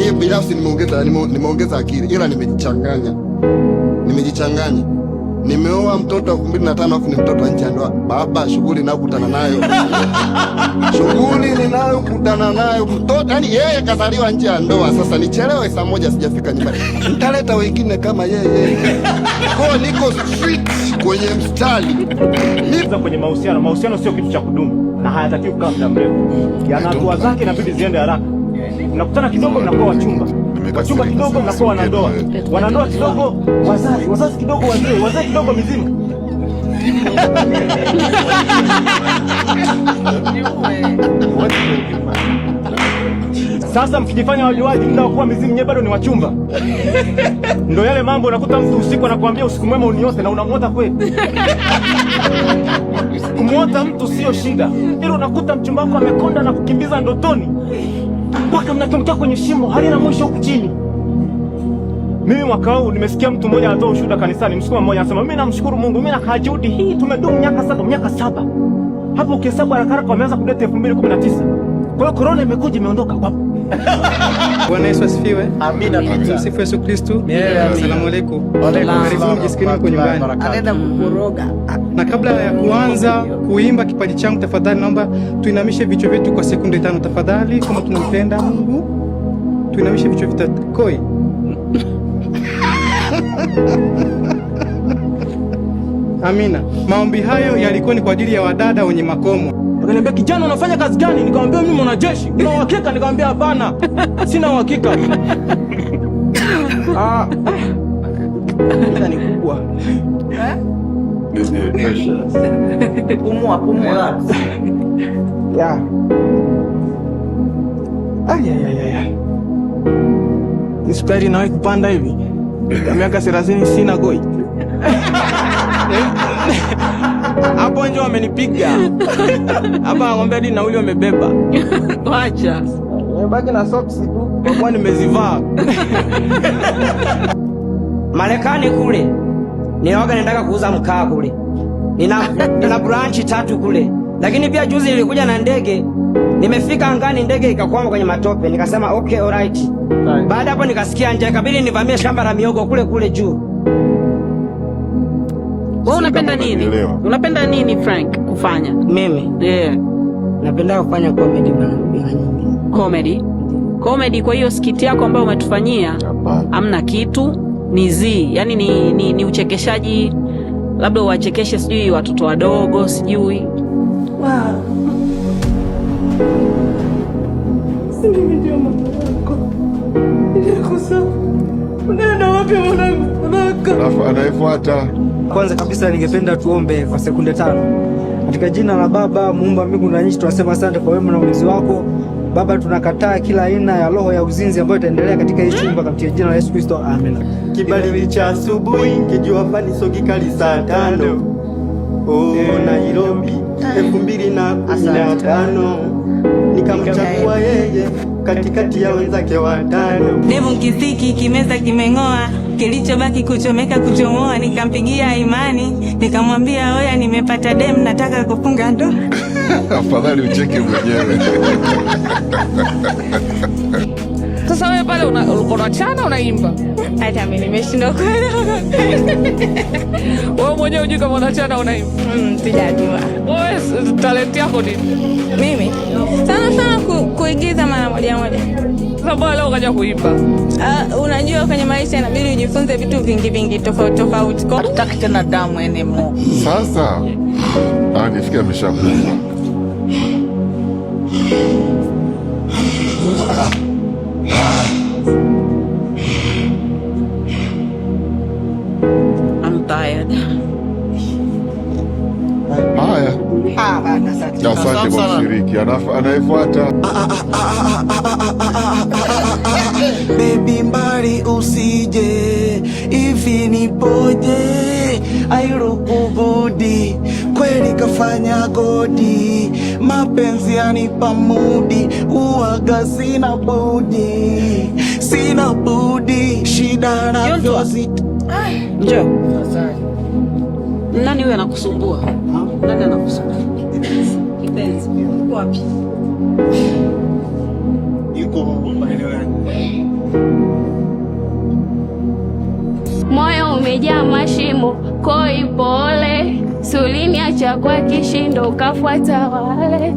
Mimi binafsi nimeongeza akili, ila nimejichanganya. Nimeoa mtoto wa 2005 afu ni mtoto wa nje ya ndoa. Baba, shughuli ninayokutana nayo mtoto, yani yeye kazaliwa nje ya ndoa. Sasa nichelewe saa moja sijafika nyumbani, nitaleta wengine kama yeye. Kwa niko street kwenye mstari. Kwenye mahusiano sio kitu cha kudumu na hayatakiwi kukaa muda mrefu. Yana hatua zake, inabidi ziende haraka. Mnakutana kidogo mnakuwa wachumba kidogo mnakuwa wanandoa kidogo wazazi kidogo wazee kidogo mizimu. Sasa mkijifanya wajuaji, muda wa kuwa mizimu nyewe bado ni wachumba. Ndio yale mambo, unakuta mtu usiku anakuambia usiku mwema uniote na unamuota kweli. Kumuota mtu sio shida, ila unakuta mchumba wako amekonda na kukimbiza ndotoni mpaka mnatomkia kwenye shimo halina mwisho huku chini. Mimi mwaka huu nimesikia mtu mmoja anatoa ushuhuda kanisani, msukuma mmoja anasema mimi namshukuru Mungu, mimi nakaa juhudi hii tumedumu miaka saba. Hapo ukihesabu haraka wameanza kudate 2019. Kwa hiyo corona imekuja imeondoka wapo. Bwana Yesu asifiwe. Amina. Tumsifu Yesu Kristo. Asalamu alaykum. Karibuni jisikeni huko nyumbani. Anaenda kukoroga. Na kabla ya kuanza kuimba kipaji changu, tafadhali naomba tuinamishe vichwa vyetu kwa sekunde 5 tafadhali, kama tunampenda Mungu. Tuinamishe vichwa vyetu. Koi. Amina. Maombi hayo yalikuwa ni kwa ajili ya wadada wenye makomo. Akaniambia, kijana unafanya kazi gani? Nikamwambia mimi mwanajeshi. Una uhakika? Nikamwambia hapana. Sina uhakika. Ni kubwa. Pumua. Ya. Ay. Nisukari nawe kupanda hivi. Ya miaka 30 sina goi. Hapo nje wamenipiga. Hapa ng'ombe hadi nauli wamebeba. Acha. Nimebaki na socks tu. Kwa kuwa nimezivaa. Marekani kule. Nioga nataka kuuza mkaa kule. Nina branch 3 kule. Lakini pia juzi nilikuja na ndege. Nimefika angani, ndege ikakwama kwenye matope. Nikasema okay, alright. Baada hapo nikasikia njaa, ikabidi nivamie shamba la miogo kule juu. Wewe unapenda nini Frank kufanya? Mimi? Napenda kufanya comedy mara nyingi. Comedy, kwa hiyo skiti yako ambayo umetufanyia hamna kitu, ni yani ni uchekeshaji, labda uwachekeshe sijui watoto wadogo sijui. Wow. Singemjua mama yako. Nilikosa. Unaenda wapi mwanangu? Alafu anayefuata. Kwanza kabisa ningependa tuombe kwa sekunde 5. Katika jina la Baba muumba mbingu na nchi, tunasema asante kwa wema na ulinzi wako. Baba, tunakataa kila aina ya roho ya uzinzi ambayo itaendelea katika hii chumba katika jina la Yesu Kristo. Amen. Kibali cha asubuhi kijua fani sogi kali saa 5. Nairobi 2015 nikamchagua yeye katikati ya wenzake 5. Devu kisiki kimeza kimeng'oa, kilichobaki kuchomeka kuchomoa. Nikampigia Imani nikamwambia oya, nimepata dem, nataka kufunga ndoa. Afadhali ucheke mwenyewe. Sasa wewe pale unachana unaimba. Hata mimi nimeshindwa kuelewa. Wewe mwenyewe unajua kama unachana unaimba? Sijajua. Wewe talent yako nini? Mimi sana kuigiza mara moja. Sasa leo ukaja kuimba. Unajua kwenye maisha inabidi ujifunze vitu vingi tofauti. Hataki tena damu enemo. Sasa nifikia ameshakufa. I'm tired. Haya. Asante kwa kushiriki. Anayefuata. Baby mbali usije, hivi nipoje, airukubudi, kweli kafanya godi, mapenzi yanipa mudi, uwaga sina budi, shida na vyozita. Njoo. Nani huyu anakusumbua? Nani anakusumbua? Kipenzi, wapi? iko maeneo yake. Moyo umejaa mashimo, koi pole, suliniacha kwa kishindo ukafuata wale.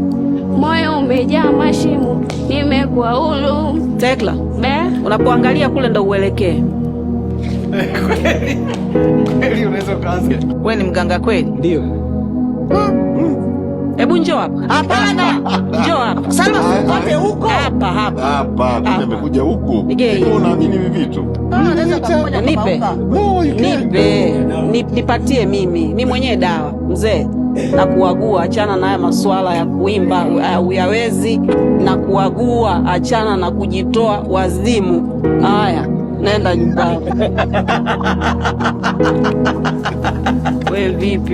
Moyo umejaa mashimo, nimekuwa huru. Tekla, unapoangalia kule ndo uelekee. Kweli unaweza kaanza. Wewe ni mganga kweli? Ndio. Hebu njoo hapa. Hapana. Njoo hapa. Salma ukote huko. Hapa, nimekuja huku. Unaamini hivi vitu? Nipatie mimi mwenyewe dawa. Mzee, na kuagua, achana na haya masuala ya kuimba uyawezi, na kuagua, achana na kujitoa wazimu. Haya, nenda nyumbani. Wewe vipi?